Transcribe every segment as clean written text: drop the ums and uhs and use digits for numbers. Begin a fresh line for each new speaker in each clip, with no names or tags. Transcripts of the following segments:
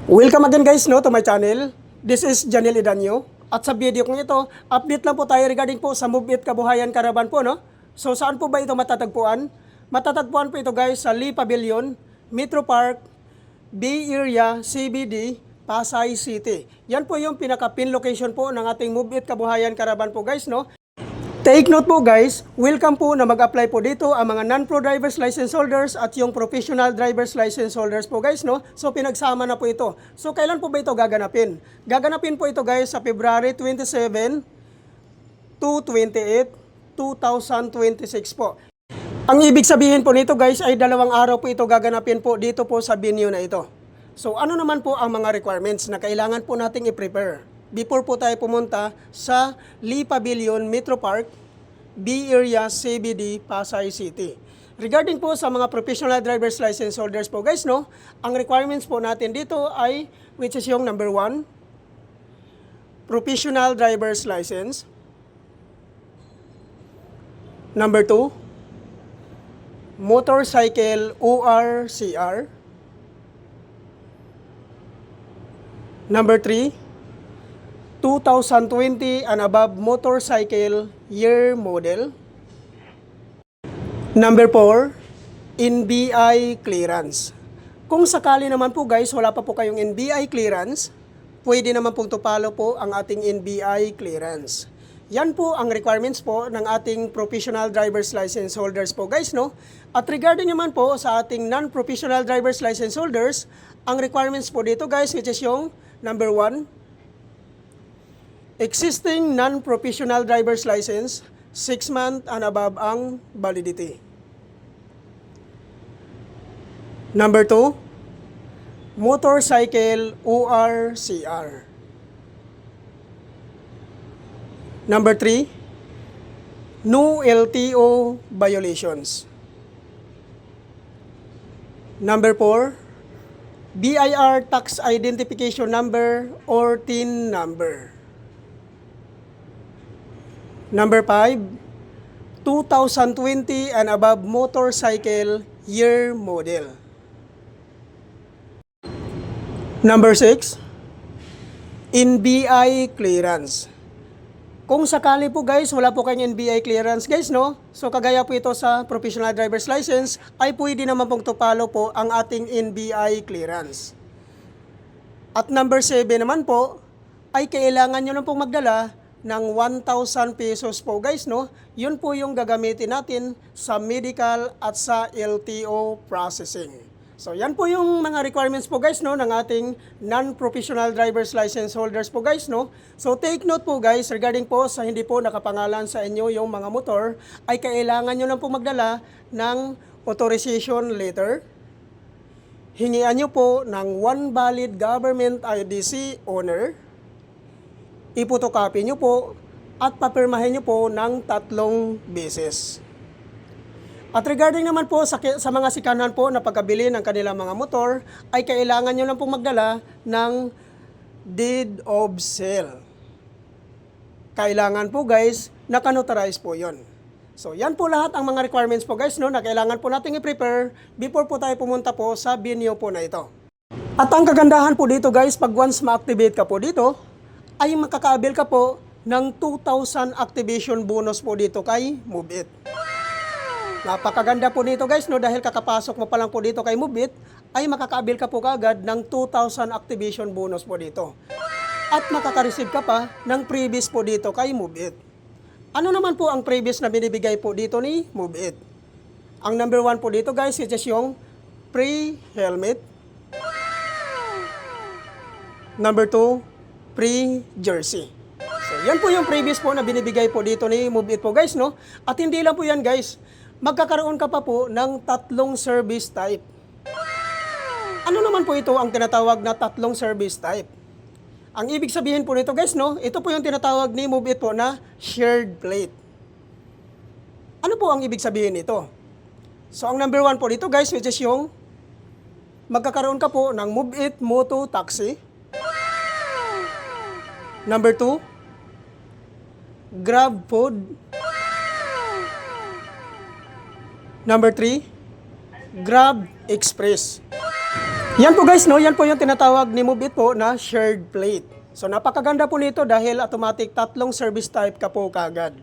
Welcome again guys to my channel. This is Janel Idanyo. At sa video kong ito, update lang po tayo regarding po sa Move It Kabuhayan Caravan po, no? So saan po ba ito matatagpuan? Matatagpuan po ito guys sa Lee Pavilion, Metro Park, Bay Area, CBD, Pasay City. Yan po yung pinaka-pin location po ng ating Move It Kabuhayan Caravan po guys, no? Take note po guys, welcome po na mag-apply po dito ang mga non-pro driver's license holders at yung professional driver's license holders po guys, no? So pinagsama na po ito. So kailan po ba ito gaganapin? Gaganapin po ito guys sa February 27 to 28, 2026 po. Ang ibig sabihin po nito guys ay 2 araw po ito gaganapin po dito po sa venue na ito. So ano naman po ang mga requirements na kailangan po nating i-prepare before po tayo pumunta sa Lee Pavilion, Metro Park, Bay Area, CBD, Pasay City. Regarding po sa mga professional driver's license holders po guys, no, ang requirements po natin dito ay, which is yung number 1, professional driver's license. Number 2, motorcycle ORCR. Number 3, 2020 and above motorcycle year model. Number 4, NBI clearance. Kung sakali naman po guys, wala pa po kayong NBI clearance, pwede naman pong tupalo po ang ating NBI clearance. Yan po ang requirements po ng ating professional driver's license holders po guys, no? At regarding naman po sa ating non-professional driver's license holders, ang requirements po dito guys, which is yung number 1, existing non-professional driver's license, 6 months and above ang validity. Number 2, motorcycle ORCR. Number 3, no LTO violations. Number 4, BIR tax identification number or TIN number. Number 5, 2020 and above motorcycle year model. Number 6, NBI clearance. Kung sakali po guys, wala po kayong NBI clearance guys, no? So kagaya po ito sa professional driver's license, ay pwede naman pong tupalo po ang ating NBI clearance. At number 7 naman po, ay kailangan nyo lang pong magdala ng 1,000 pesos po guys, no? Yun po yung gagamitin natin sa medical at sa LTO processing. So yan po yung mga requirements po guys, no, ng ating non-professional driver's license holders po guys, no? So take note po guys, regarding po sa hindi po nakapangalan sa inyo yung mga motor, ay kailangan nyo lang po magdala ng authorization letter. Hingian nyo po ng 1 valid government IDC owner. Ipotocopy nyo po at papirmahin nyo po ng 3 beses. At regarding naman po sa mga sikanan po na pagkabili ng kanilang mga motor, ay kailangan nyo lang po magdala ng deed of sale. Kailangan po guys, nakanotarize po yon. So yan po lahat ang mga requirements po guys, no, na kailangan po natin i-prepare before po tayo pumunta po sa venue po na ito. At ang kagandahan po dito guys, pag once ma-activate ka po dito, ay makakaabil ka po ng 2,000 activation bonus po dito kay Move It. Napakaganda po nito guys, no, dahil kakapasok mo pa lang po dito kay Move It, ay makakaabil ka po kaagad ng 2,000 activation bonus po dito. At makaka-receive ka pa ng previous po dito kay Move It. Ano naman po ang previous na binibigay po dito ni Move It? Ang number 1 po dito guys, which is yung pre-helmet. Number 2, pre-jersey. So, yan po yung previous po na binibigay po dito ni Move It po guys, no? At hindi lang po yan guys, magkakaroon ka pa po ng 3 service type. Ano naman po ito ang tinatawag na 3 service type? Ang ibig sabihin po nito guys, no? Ito po yung tinatawag ni Move It po na shared plate. Ano po ang ibig sabihin nito? So, ang number 1 po dito guys, which is yung magkakaroon ka po ng Move It Moto Taxi. Number 2, Grab Food. Number 3, Grab Express. Yan po guys, no? Yan po yung tinatawag ni Move It po na shared plate. So napakaganda po nito dahil automatic 3 service type ka po kagad.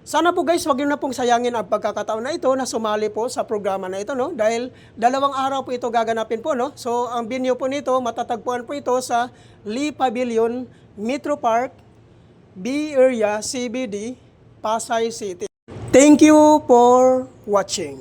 Sana po guys, wag niyo na pong sayangin ang pagkakataon na ito na sumali po sa programa na ito, no? Dahil 2 araw po ito gaganapin po, no? So ang venue po nito, matatagpuan po ito sa Lee Pavilion, Metro Park, B Area, CBD, Pasay City. Thank you for watching.